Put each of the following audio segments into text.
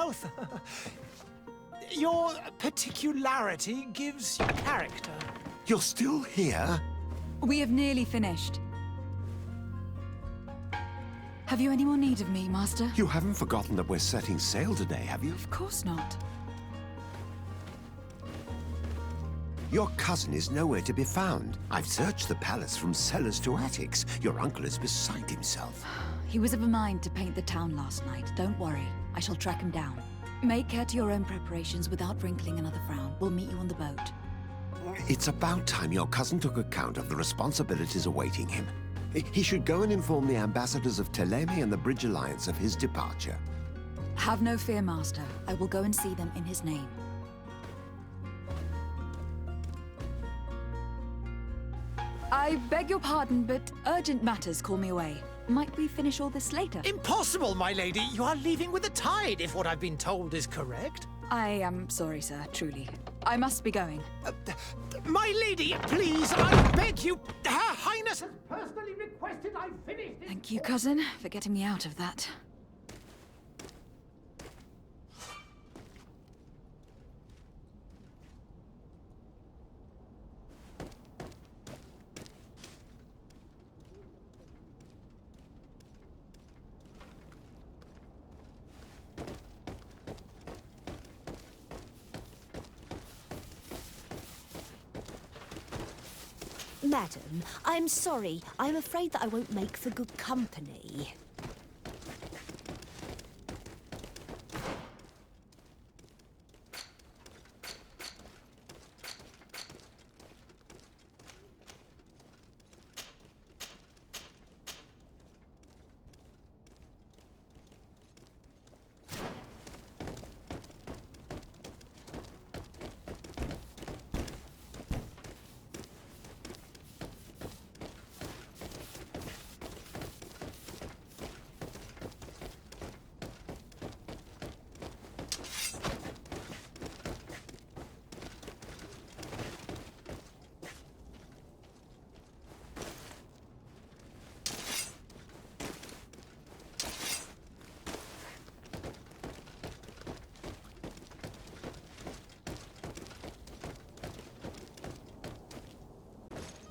mouth. Your particularity gives you character. You're still here? We have nearly finished. Have you any more need of me, Master? You haven't forgotten that we're setting sail today, have you? Of course not. Your cousin is nowhere to be found. I've searched the palace from cellars to attics. Your uncle is beside himself. He was of a mind to paint the town last night. Don't worry. I shall track him down. Make care to your own preparations without wrinkling another frown. We'll meet you on the boat. It's about time your cousin took account of the responsibilities awaiting him. He should go and inform the ambassadors of Teleme and the Bridge Alliance of his departure. Have no fear, Master. I will go and see them in his name. I beg your pardon, but urgent matters call me away. Might we finish all this later? Impossible, my lady. You are leaving with the tide, if what I've been told is correct. I am sorry, sir, truly. I must be going. My lady, please, I beg you. Her Highness has personally requested I finish this. Thank you, cousin, for getting me out of that. Madam, I'm sorry. I'm afraid that I won't make for good company.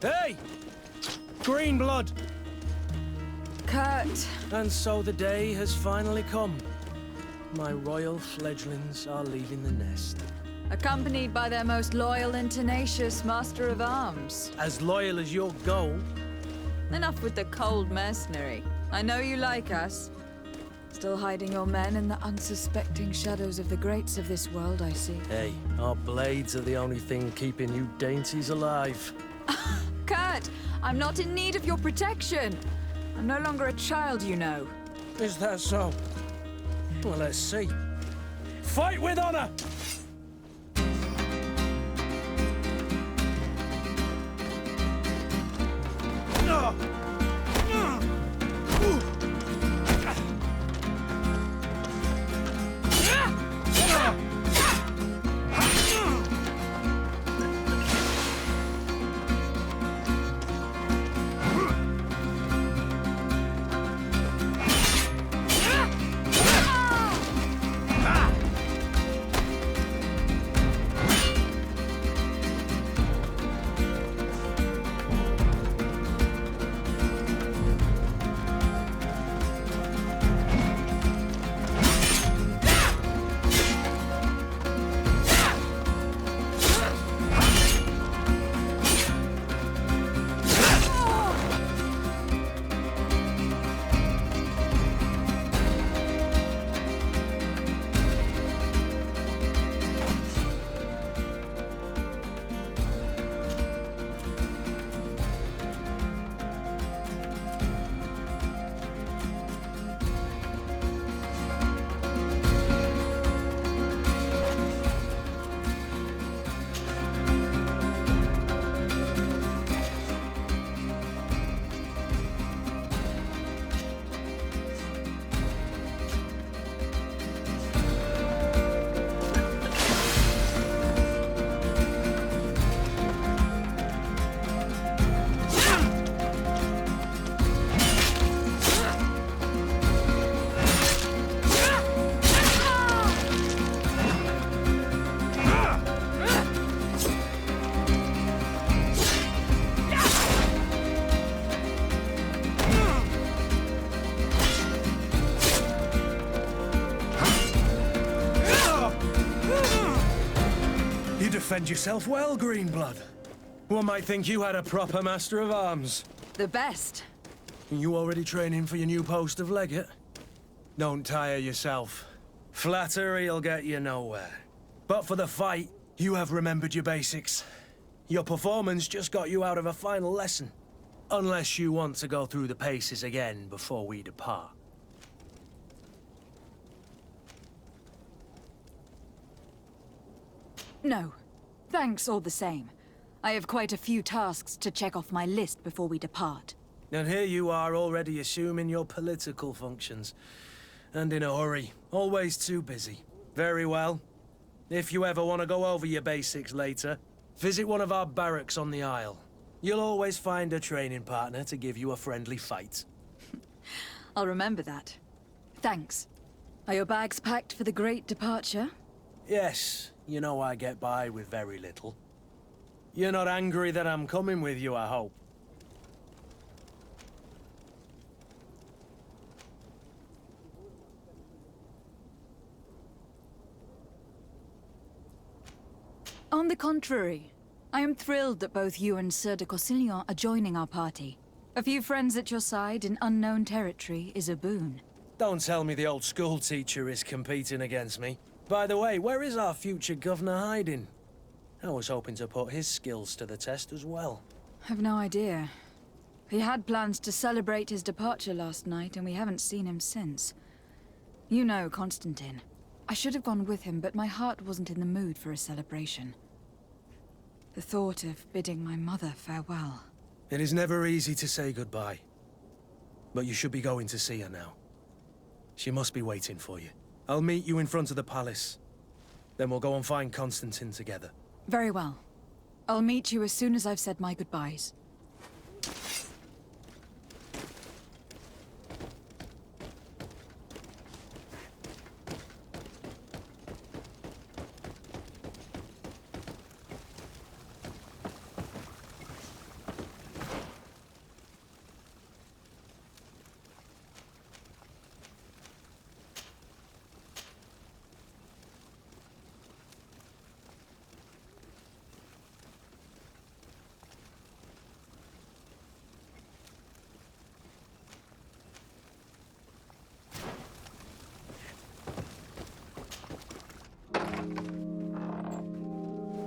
Hey! Green blood! Kurt! And so the day has finally come. My royal fledglings are leaving the nest. Accompanied by their most loyal and tenacious Master of Arms. As loyal as your goal. Enough with the cold mercenary. I know you like us. Still hiding your men in the unsuspecting shadows of the greats of this world, I see. Hey, our blades are the only thing keeping you dainties alive. Kurt, I'm not in need of your protection. I'm no longer a child, you know. Is that so? Well, let's see. Fight with honor! You defend yourself well, Greenblood. One might think you had a proper master of arms. The best. You already training for your new post of legate? Don't tire yourself. Flattery'll get you nowhere. But for the fight, you have remembered your basics. Your performance just got you out of a final lesson. Unless you want to go through the paces again before we depart. No. Thanks all the same. I have quite a few tasks to check off my list before we depart. And here you are already assuming your political functions. And in a hurry. Always too busy. Very well. If you ever want to go over your basics later, visit one of our barracks on the Isle. You'll always find a training partner to give you a friendly fight. I'll remember that. Thanks. Are your bags packed for the great departure? Yes, you know I get by with very little. You're not angry that I'm coming with you, I hope. On the contrary, I am thrilled that both you and Sir de Corsillon are joining our party. A few friends at your side in unknown territory is a boon. Don't tell me the old school teacher is competing against me. By the way, where is our future governor hiding? I was hoping to put his skills to the test as well. I've no idea. He had plans to celebrate his departure last night, and we haven't seen him since. You know Constantine. I should have gone with him, but my heart wasn't in the mood for a celebration. The thought of bidding my mother farewell. It is never easy to say goodbye. But you should be going to see her now. She must be waiting for you. I'll meet you in front of the palace. Then we'll go and find Constantine together. Very well. I'll meet you as soon as I've said my goodbyes.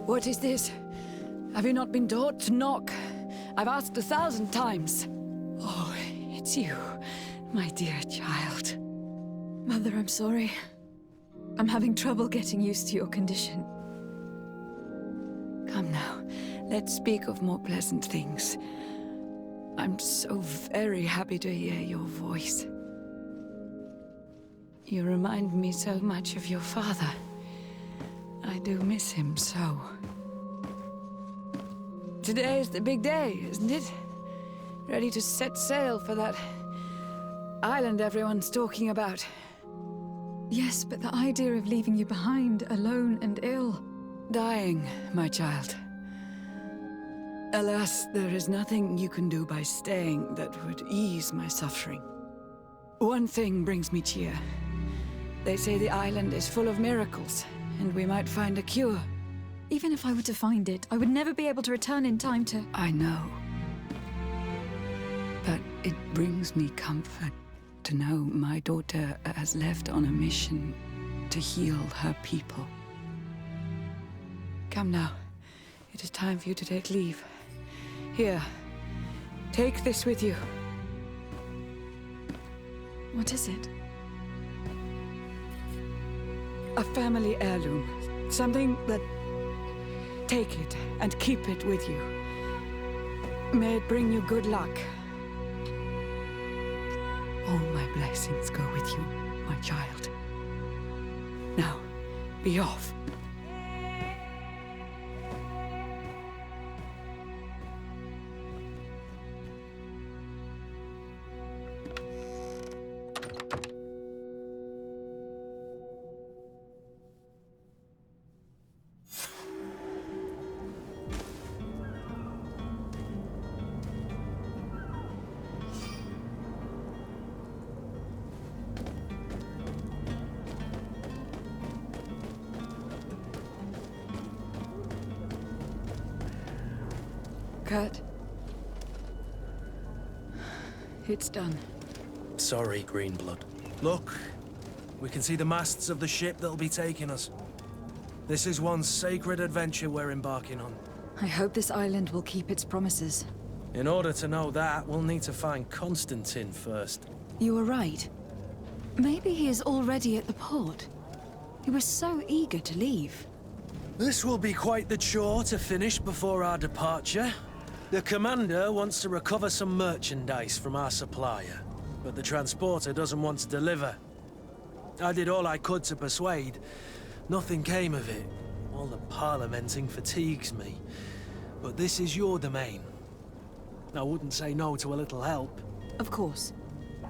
What is this? Have you not been taught to knock? I've asked 1,000 times. Oh, it's you, my dear child. Mother, I'm sorry. I'm having trouble getting used to your condition. Come now, let's speak of more pleasant things. I'm so very happy to hear your voice. You remind me so much of your father. I do miss him so. Today is the big day, isn't it? Ready to set sail for that island everyone's talking about. Yes, but the idea of leaving you behind, alone and ill... Dying, my child. Alas, there is nothing you can do by staying that would ease my suffering. One thing brings me cheer. They say the island is full of miracles, and we might find a cure. Even if I were to find it, I would never be able to return in time to... I know. But it brings me comfort to know my daughter has left on a mission to heal her people. Come now. It is time for you to take leave. Here, take this with you. What is it? A family heirloom. Something that... Take it and keep it with you. May it bring you good luck. All my blessings go with you, my child. Now, be off. Kurt. It's done. Sorry, Greenblood. Look, we can see the masts of the ship that'll be taking us. This is one sacred adventure we're embarking on. I hope this island will keep its promises. In order to know that, we'll need to find Constantine first. You were right. Maybe he is already at the port. He was so eager to leave. This will be quite the chore to finish before our departure. The commander wants to recover some merchandise from our supplier, but the transporter doesn't want to deliver. I did all I could to persuade. Nothing came of it. All the parliamenting fatigues me. But this is your domain. I wouldn't say no to a little help. Of course.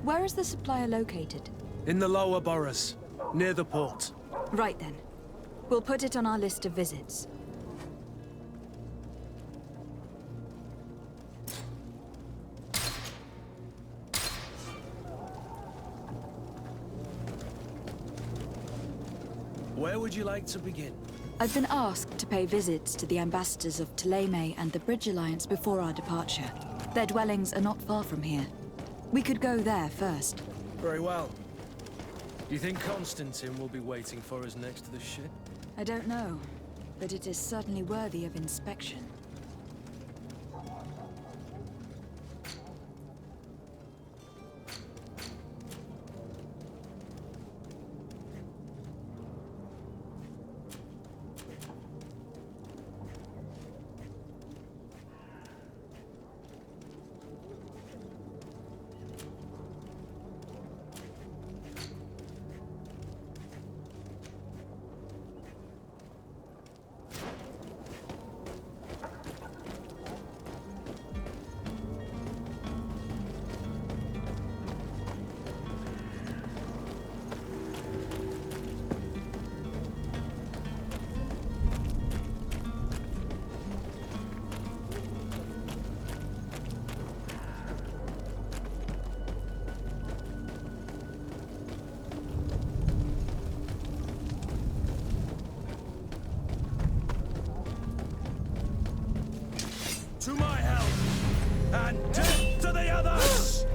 Where is the supplier located? In the lower boroughs, near the port. Right then. We'll put it on our list of visits. Where would you like to begin? I've been asked to pay visits to the ambassadors of Thélème and the Bridge Alliance before our departure. Their dwellings are not far from here. We could go there first. Very well. Do you think Constantine will be waiting for us next to the ship? I don't know, but it is certainly worthy of inspection. To my help! And death to the others!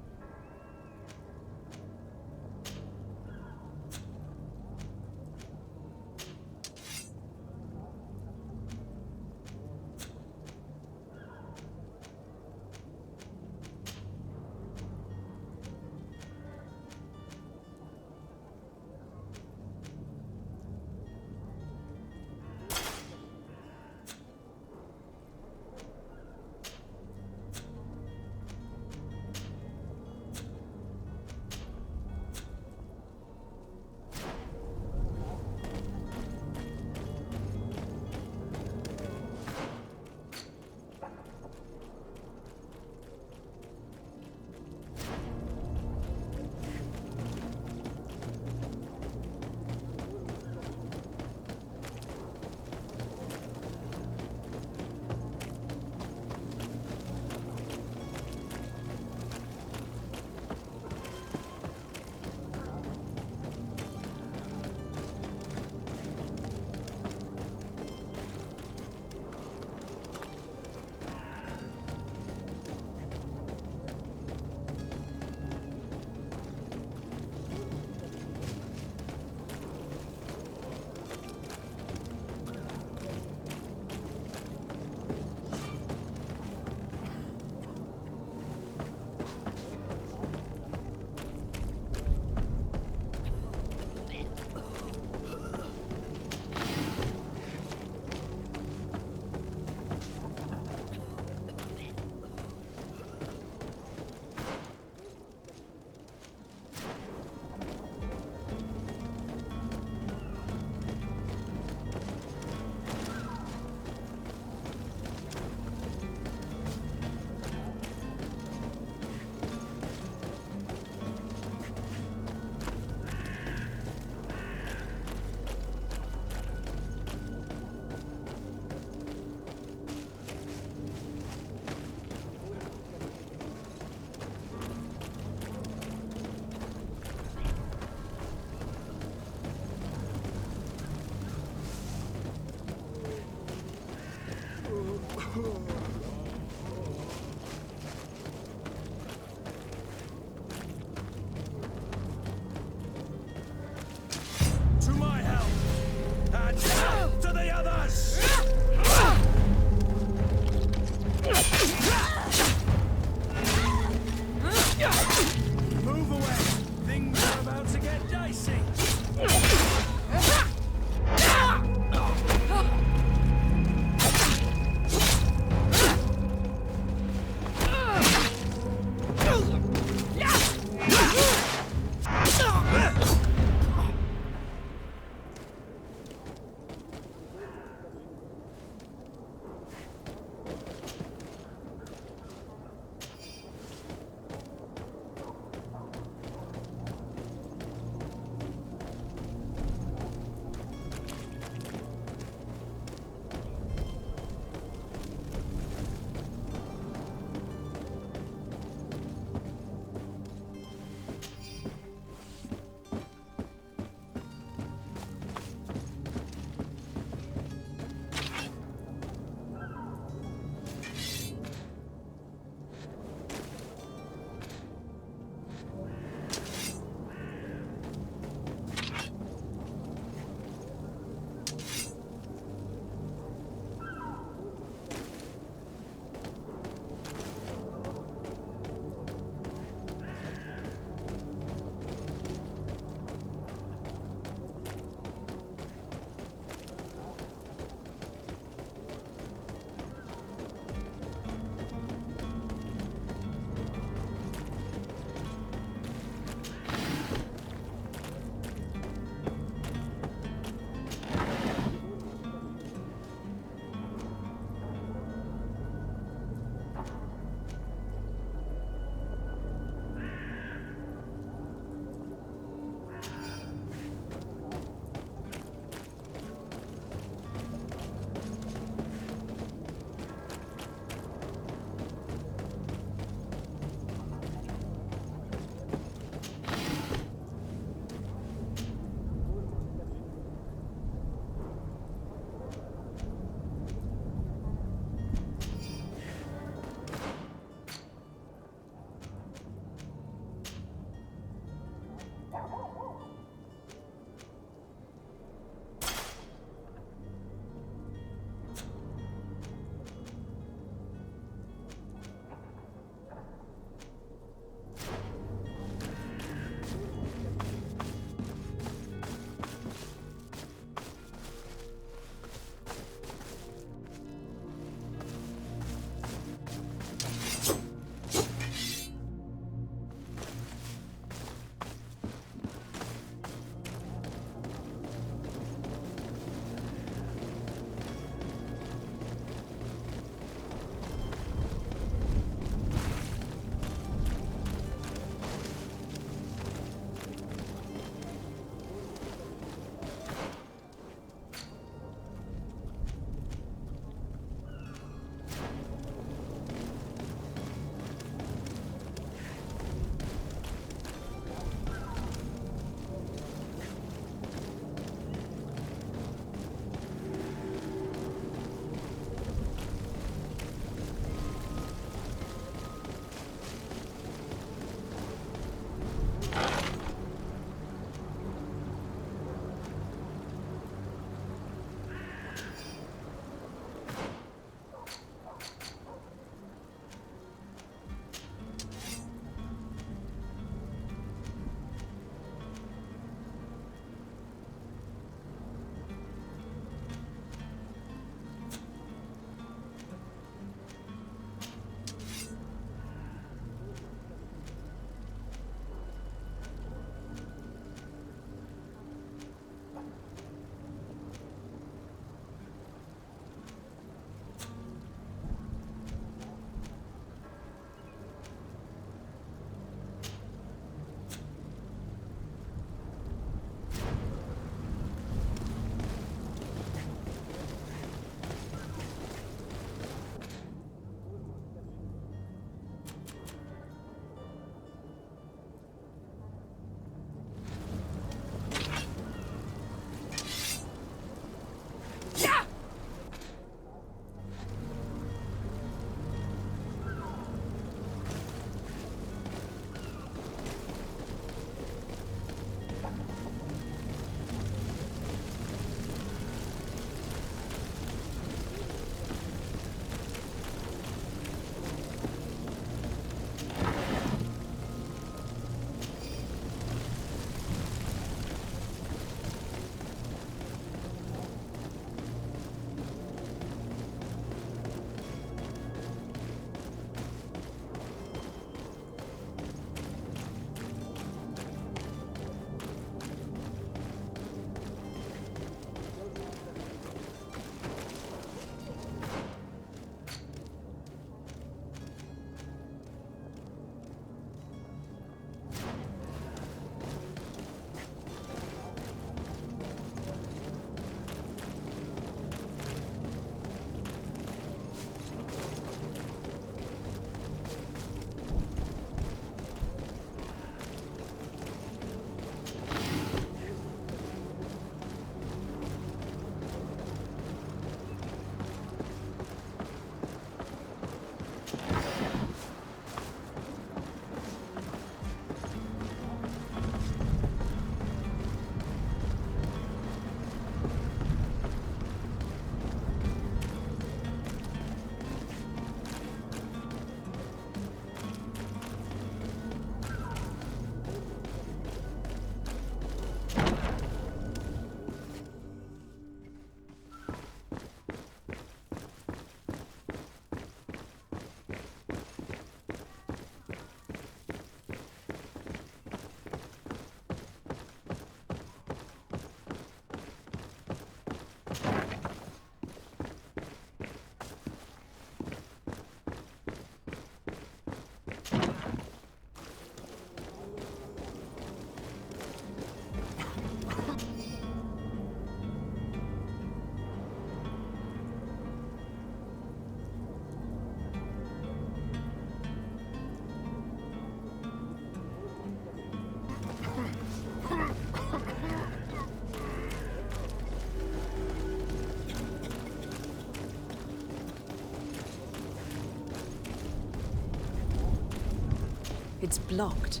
It's blocked.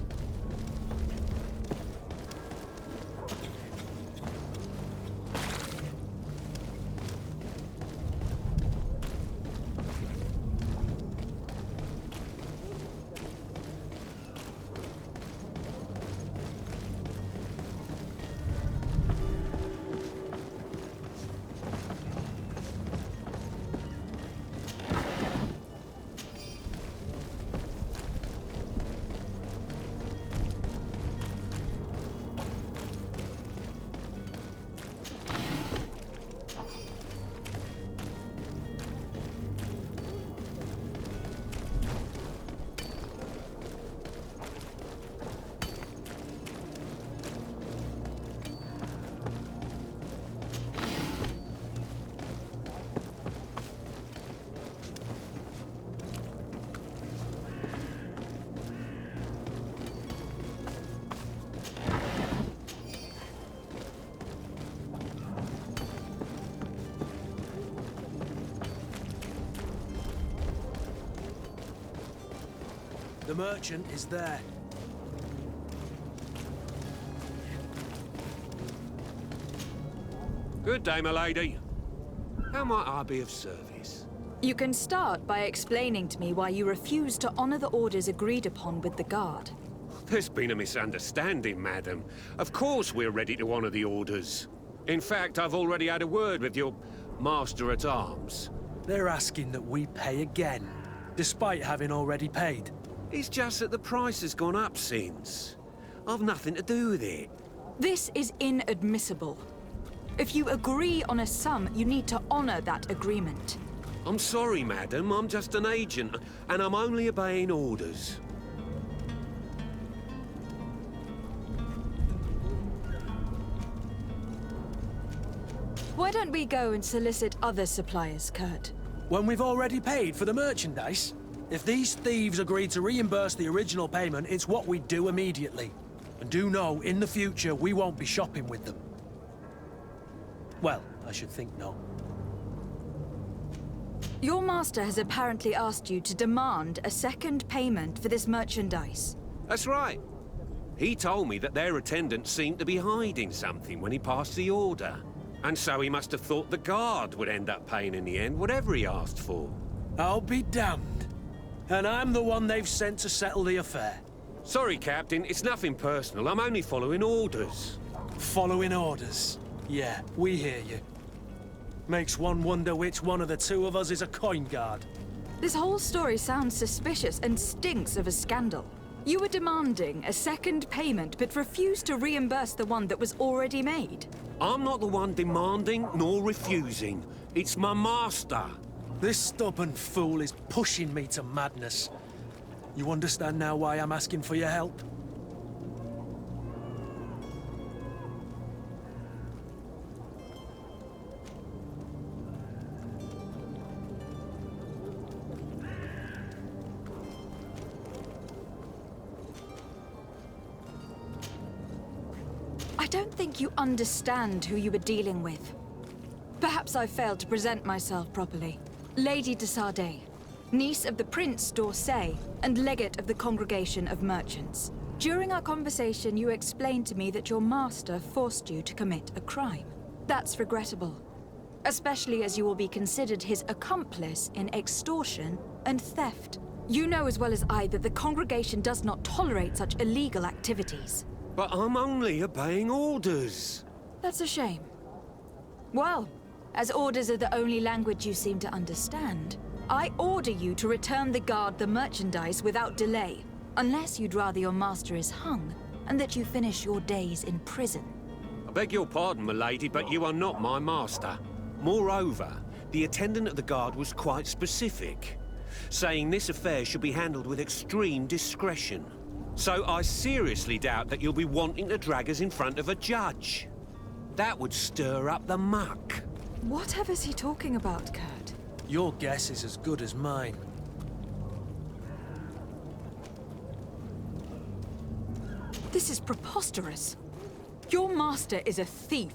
The merchant is there. Good day, my lady. How might I be of service? You can start by explaining to me why you refuse to honor the orders agreed upon with the guard. There's been a misunderstanding, madam. Of course we're ready to honor the orders. In fact, I've already had a word with your master-at-arms. They're asking that we pay again, despite having already paid. It's just that the price has gone up since. I've nothing to do with it. This is inadmissible. If you agree on a sum, you need to honor that agreement. I'm sorry, madam. I'm just an agent, and I'm only obeying orders. Why don't we go and solicit other suppliers, Kurt? When we've already paid for the merchandise? If these thieves agree to reimburse the original payment, it's what we do immediately. And do know, in the future, we won't be shopping with them. Well, I should think no. Your master has apparently asked you to demand a second payment for this merchandise. That's right. He told me that their attendant seemed to be hiding something when he passed the order. And so he must have thought the guard would end up paying in the end, whatever he asked for. I'll be damned. And I'm the one they've sent to settle the affair. Sorry, Captain, it's nothing personal. I'm only following orders. Following orders? Yeah, we hear you. Makes one wonder which one of the two of us is a coin guard. This whole story sounds suspicious and stinks of a scandal. You were demanding a second payment, but refused to reimburse the one that was already made. I'm not the one demanding nor refusing. It's my master. This stubborn fool is pushing me to madness. You understand now why I'm asking for your help? I don't think you understand who you were dealing with. Perhaps I failed to present myself properly. Lady de Sardet, niece of the Prince d'Orsay and legate of the Congregation of Merchants. During our conversation, you explained to me that your master forced you to commit a crime. That's regrettable, especially as you will be considered his accomplice in extortion and theft. You know as well as I that the Congregation does not tolerate such illegal activities. But I'm only obeying orders. That's a shame. Well, as orders are the only language you seem to understand, I order you to return the guard the merchandise without delay, unless you'd rather your master is hung, and that you finish your days in prison. I beg your pardon, my lady, but you are not my master. Moreover, the attendant of the guard was quite specific, saying this affair should be handled with extreme discretion. So I seriously doubt that you'll be wanting to drag us in front of a judge. That would stir up the muck. Whatever's he talking about, Kurt? Your guess is as good as mine. This is preposterous. Your master is a thief.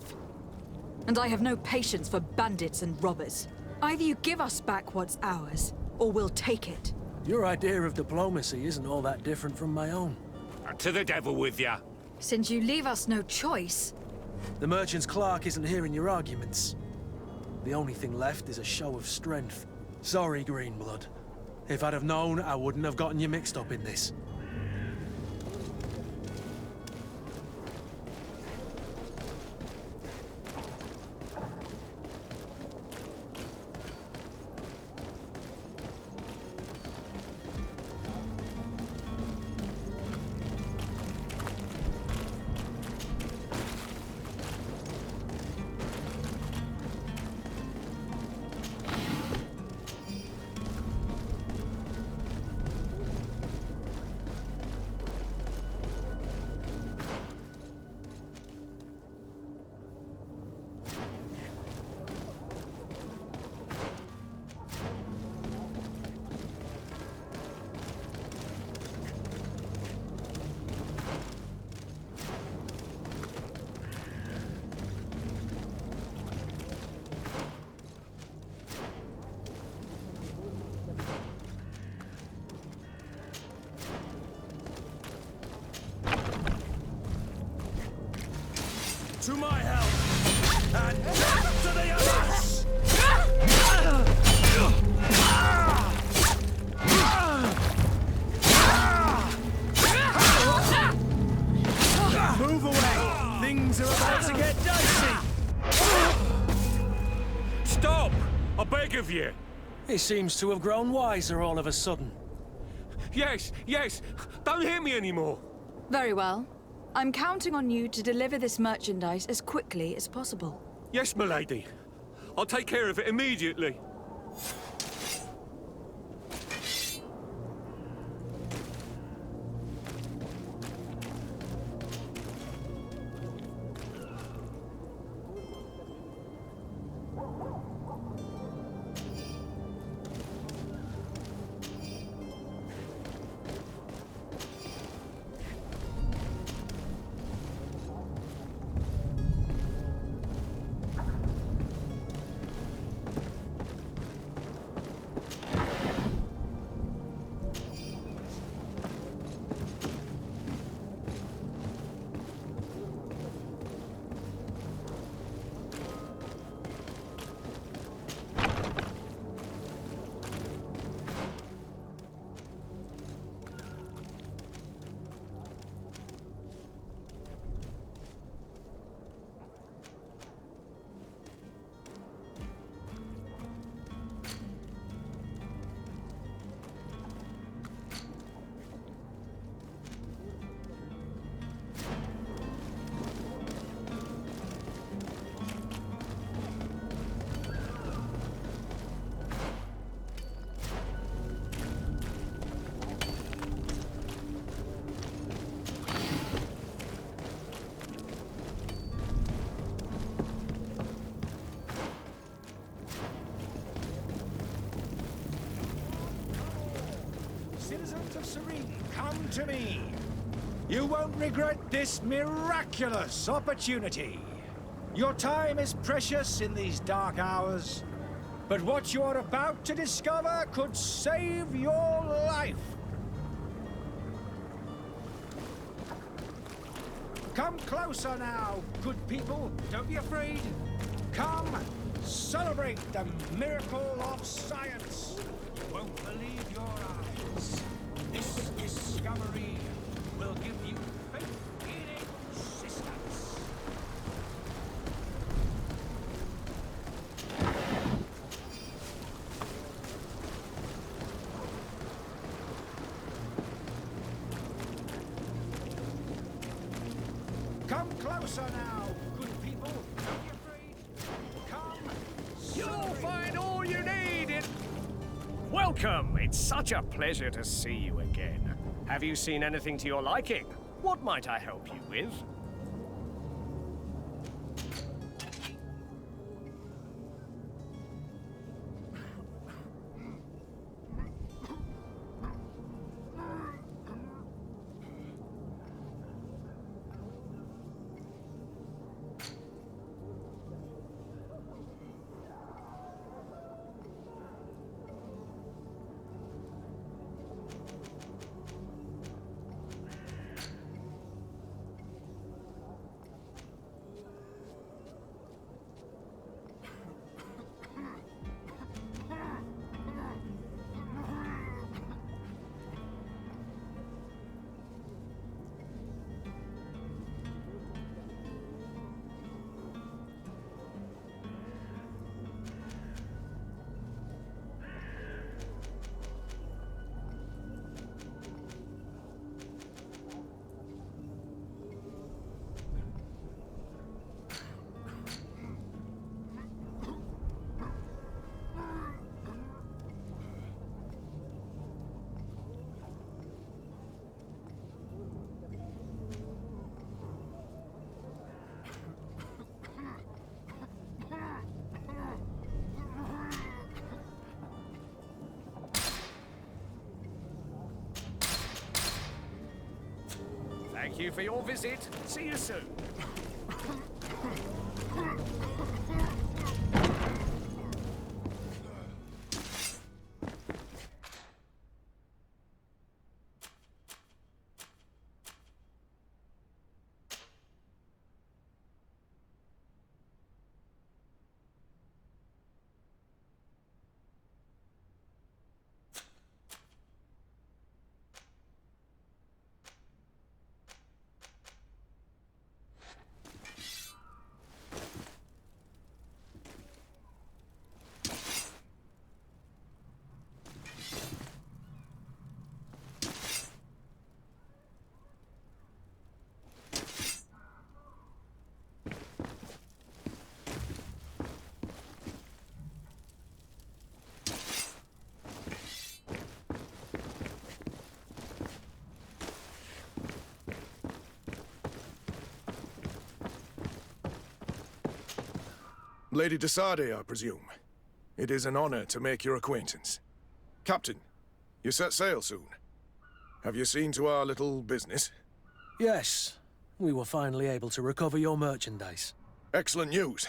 And I have no patience for bandits and robbers. Either you give us back what's ours, or we'll take it. Your idea of diplomacy isn't all that different from my own. To the devil with ya. Since you leave us no choice. The merchant's clerk isn't hearing your arguments. The only thing left is a show of strength. Sorry, Greenblood. If I'd have known, I wouldn't have gotten you mixed up in this. To my help! And death to the others! Move away! Things are about to get dicey! Stop! I beg of you. He seems to have grown wiser all of a sudden. Yes, yes. Don't hit me anymore. Very well. I'm counting on you to deliver this merchandise as quickly as possible. Yes, milady. I'll take care of it immediately. Citizens of Serene, come to me. You won't regret this miraculous opportunity. Your time is precious in these dark hours, but what you are about to discover could save your life. Come closer now, good people. Don't be afraid. Come, celebrate the miracle of science. You won't believe your eyes. This discovery will give you faith in existence. Come closer now, good people. Don't be afraid. Come. You'll find all you need in... Welcome! It's such a pleasure to see you again. Have you seen anything to your liking? What might I help you with? Thank you for your visit. See you soon. Lady de Sardet, I presume. It is an honor to make your acquaintance. Captain, you set sail soon. Have you seen to our little business? Yes. We were finally able to recover your merchandise. Excellent news.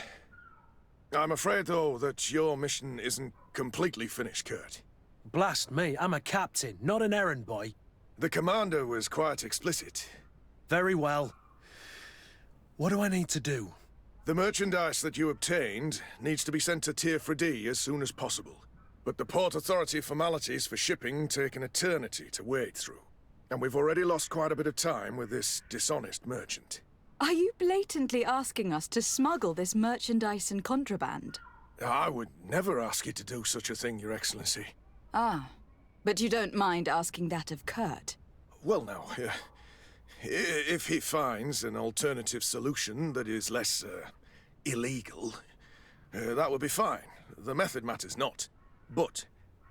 I'm afraid, though, that your mission isn't completely finished, Kurt. Blast me, I'm a captain, not an errand boy. The commander was quite explicit. Very well. What do I need to do? The merchandise that you obtained needs to be sent to Tier 4D as soon as possible. But the Port Authority formalities for shipping take an eternity to wade through. And we've already lost quite a bit of time with this dishonest merchant. Are you blatantly asking us to smuggle this merchandise and contraband? I would never ask you to do such a thing, Your Excellency. Ah, but you don't mind asking that of Kurt? Well, now, if he finds an alternative solution that is less, illegal, that would be fine. The method matters not. But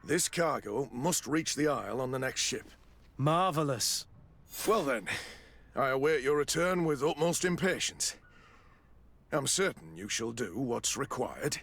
this cargo must reach the Isle on the next ship. Marvelous. Well then, I await your return with utmost impatience. I'm certain you shall do what's required.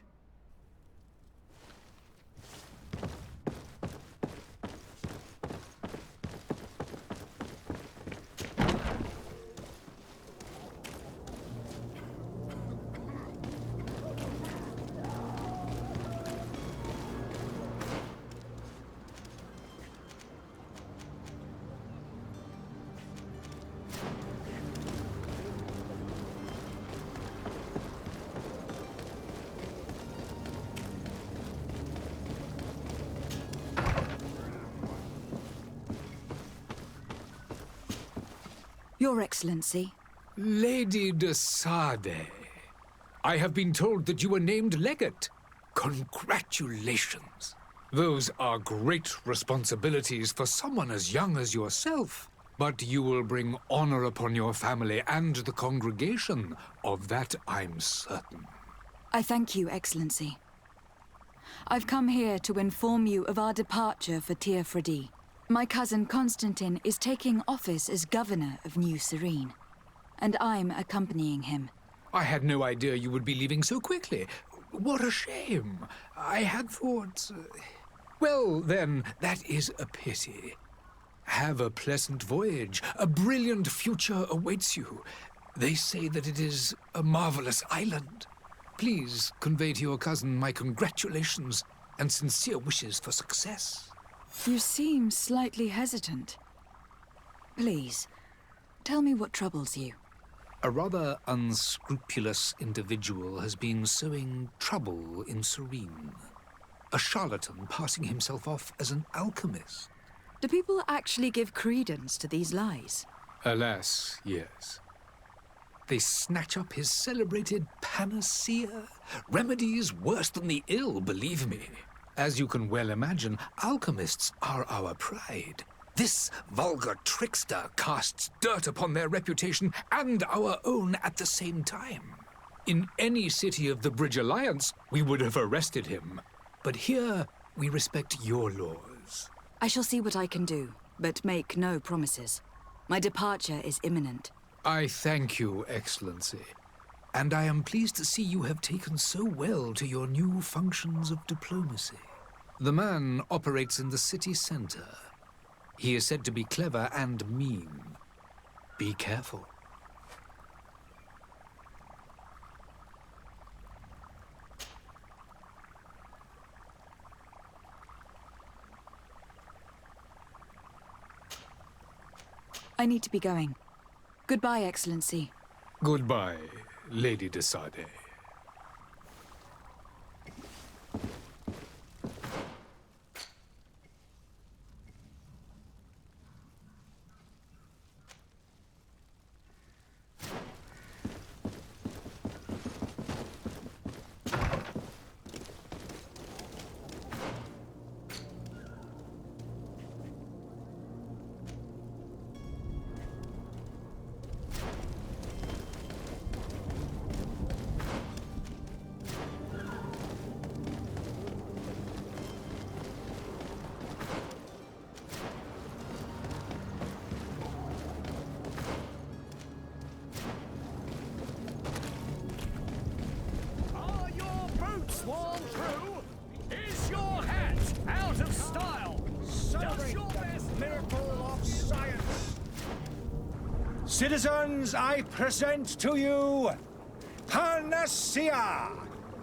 Your Excellency. Lady de Sardet, I have been told that you were named legate. Congratulations. Those are great responsibilities for someone as young as yourself. But you will bring honor upon your family and the congregation. Of that I'm certain. I thank you, Excellency. I've come here to inform you of our departure for Tier 4D. My cousin Constantine is taking office as governor of New Serene, and I'm accompanying him. I had no idea you would be leaving so quickly. What a shame. I had thought... Well, then, that is a pity. Have a pleasant voyage. A brilliant future awaits you. They say that it is a marvelous island. Please convey to your cousin my congratulations and sincere wishes for success. You seem slightly hesitant. Please, tell me what troubles you. A rather unscrupulous individual has been sowing trouble in Serene. A charlatan passing himself off as an alchemist. Do people actually give credence to these lies? Alas, yes. They snatch up his celebrated panacea. Remedies worse than the ill, believe me. As you can well imagine, alchemists are our pride. This vulgar trickster casts dirt upon their reputation and our own at the same time. In any city of the Bridge Alliance, we would have arrested him. But here, we respect your laws. I shall see what I can do, but make no promises. My departure is imminent. I thank you, Excellency. And I am pleased to see you have taken so well to your new functions of diplomacy. The man operates in the city center. He is said to be clever and mean. Be careful. I need to be going. Goodbye, Excellency. Goodbye, Lady de Sade. Are your boots worn through? Is your hat out of style? Celebrate your the best- miracle of science. Citizens, I present to you Panacea,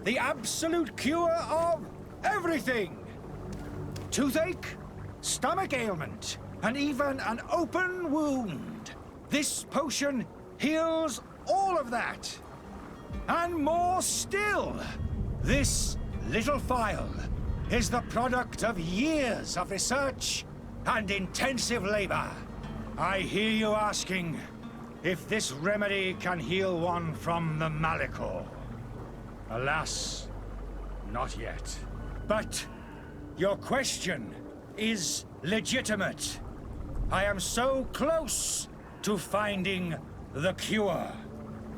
the absolute cure of everything. Toothache, stomach ailment, and even an open wound. This potion heals all of that. And more still, this little phial is the product of years of research and intensive labor. I hear you asking if this remedy can heal one from the Malachor. Alas, not yet. But your question is legitimate. I am so close to finding the cure.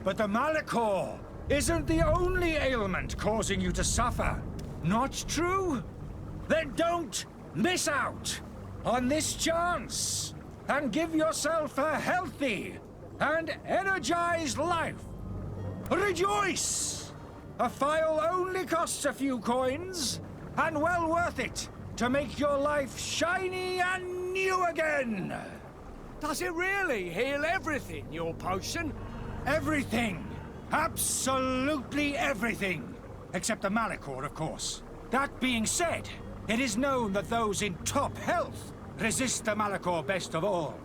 But the Malachor isn't the only ailment causing you to suffer. Not true? Then don't miss out on this chance and give yourself a healthy and energized life. Rejoice! A phial only costs a few coins, and well worth it to make your life shiny and new again. Does it really heal everything, your potion? Everything. Absolutely everything. Except the Malachor, of course. That being said, it is known that those in top health resist the Malachor best of all.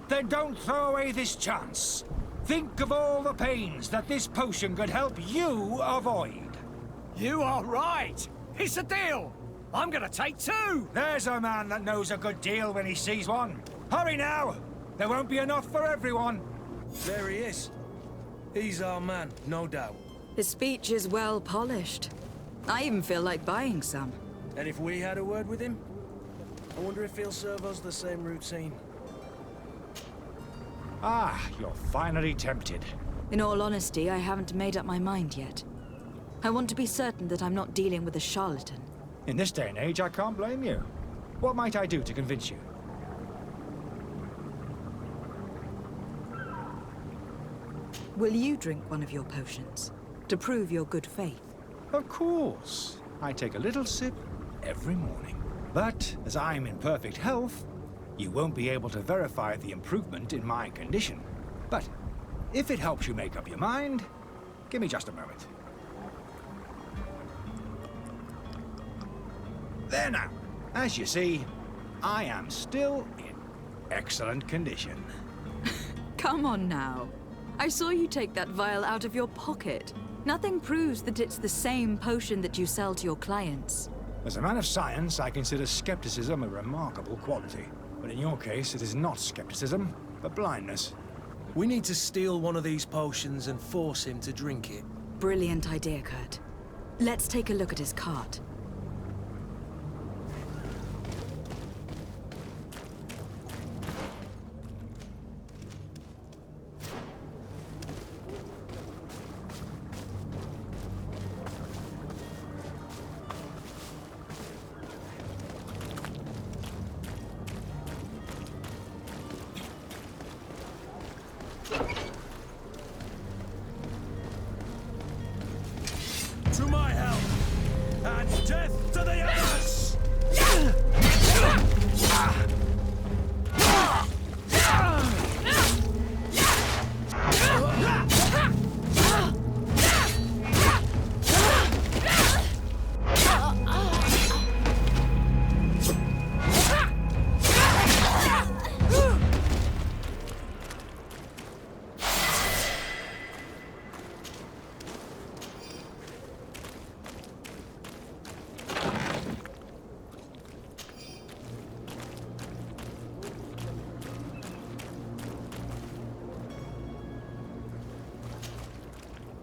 Then don't throw away this chance. Think of all the pains that this potion could help you avoid. You are right. It's a deal. I'm gonna take two. There's a man that knows a good deal when he sees one. Hurry now. There won't be enough for everyone. There he is. He's our man, no doubt. His speech is well polished. I even feel like buying some. And if we had a word with him, I wonder if he'll serve us the same routine. Ah, you're finally tempted. In all honesty, I haven't made up my mind yet. I want to be certain that I'm not dealing with a charlatan. In this day and age, I can't blame you. What might I do to convince you? Will you drink one of your potions to prove your good faith? Of course. I take a little sip every morning. But as I'm in perfect health, you won't be able to verify the improvement in my condition. But if it helps you make up your mind, give me just a moment. There now. As you see, I am still in excellent condition. Come on now. I saw you take that vial out of your pocket. Nothing proves that it's the same potion that you sell to your clients. As a man of science, I consider skepticism a remarkable quality. But in your case, it is not skepticism, but blindness. We need to steal one of these potions and force him to drink it. Brilliant idea, Kurt. Let's take a look at his cart. To my help, and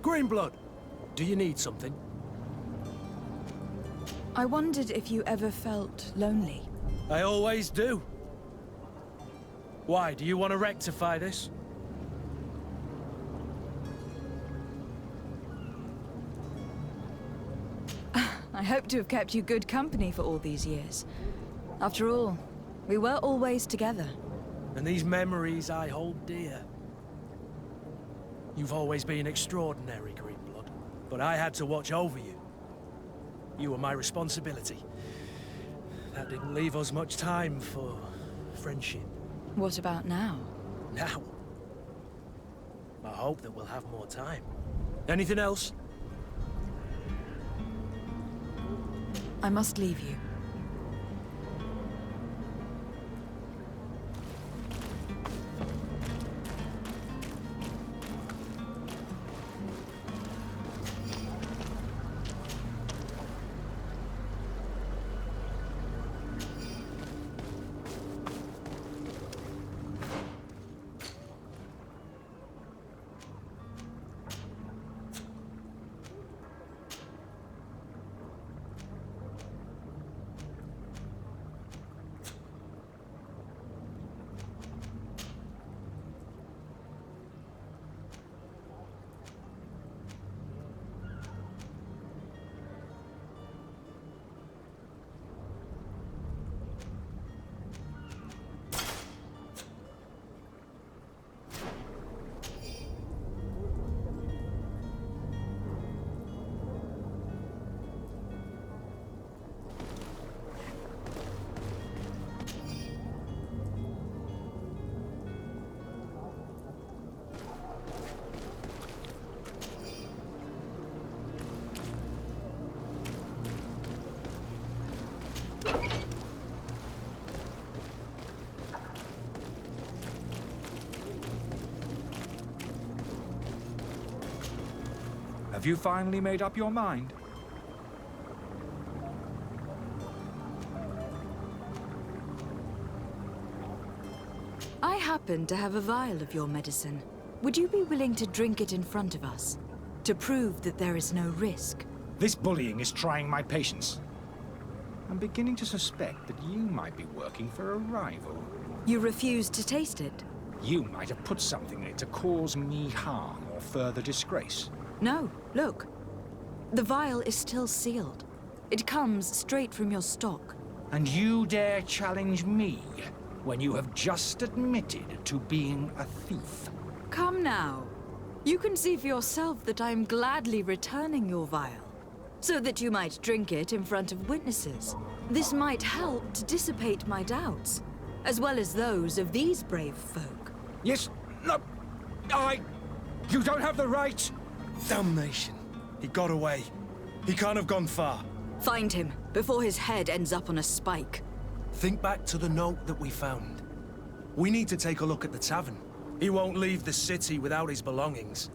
Greenblood, do you need something? I wondered if you ever felt lonely. I always do. Why, do you want to rectify this? I hope to have kept you good company for all these years. After all, we were always together. And these memories I hold dear. You've always been extraordinary, Greenblood, but I had to watch over you. You were my responsibility. That didn't leave us much time for friendship. What about now? Now? I hope that we'll have more time. Anything else? I must leave you. Have you finally made up your mind? I happen to have a vial of your medicine. Would you be willing to drink it in front of us? To prove that there is no risk? This bullying is trying my patience. I'm beginning to suspect that you might be working for a rival. You refuse to taste it? You might have put something in it to cause me harm or further disgrace. No, look. The vial is still sealed. It comes straight from your stock. And you dare challenge me when you have just admitted to being a thief? Come now. You can see for yourself that I am gladly returning your vial, so that you might drink it in front of witnesses. This might help to dissipate my doubts, as well as those of these brave folk. Yes, no, You don't have the right! Damnation. He got away. He can't have gone far. Find him, before his head ends up on a spike. Think back to the note that we found. We need to take a look at the tavern. He won't leave the city without his belongings.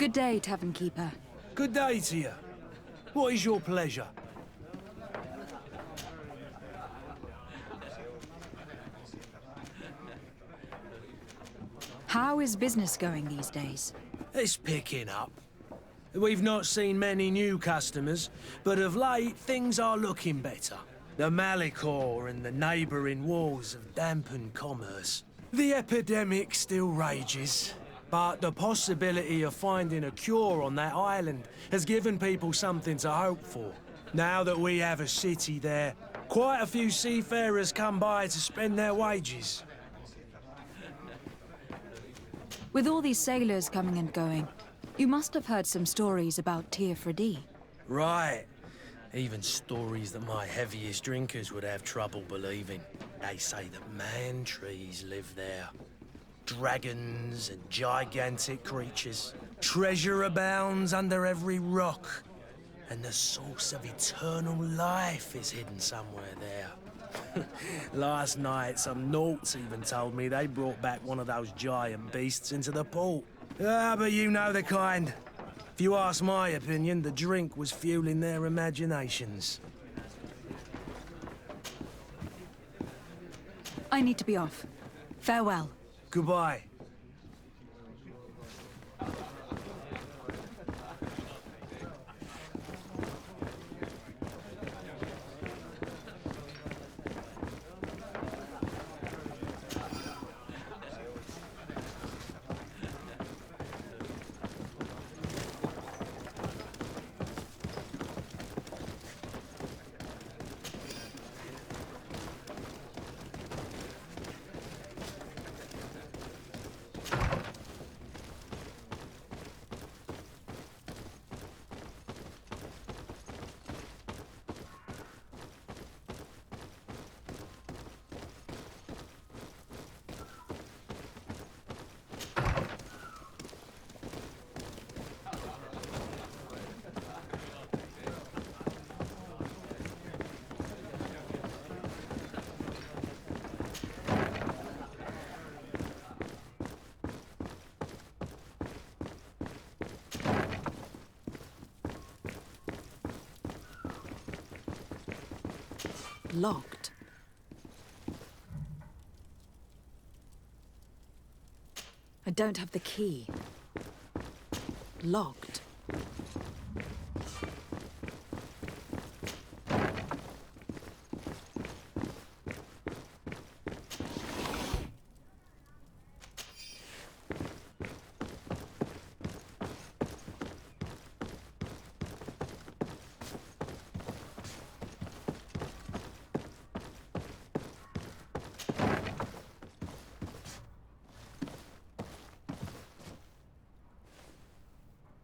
Good day, Tavern Keeper. Good day to you. What is your pleasure? How is business going these days? It's picking up. We've not seen many new customers, but of late, things are looking better. The Malicor and the neighbouring wars have dampened commerce. The epidemic still rages, but the possibility of finding a cure on that island has given people something to hope for. Now that we have a city there, quite a few seafarers come by to spend their wages. With all these sailors coming and going, you must have heard some stories about Tir Freddy. Right. Even stories that my heaviest drinkers would have trouble believing. They say that man-trees live there. Dragons and gigantic creatures. Treasure abounds under every rock. And the source of eternal life is hidden somewhere there. Last night, some Nauts even told me they brought back one of those giant beasts into the port. Ah, but you know the kind. If you ask my opinion, the drink was fueling their imaginations. I need to be off. Farewell. Goodbye. Locked. I don't have the key. Locked.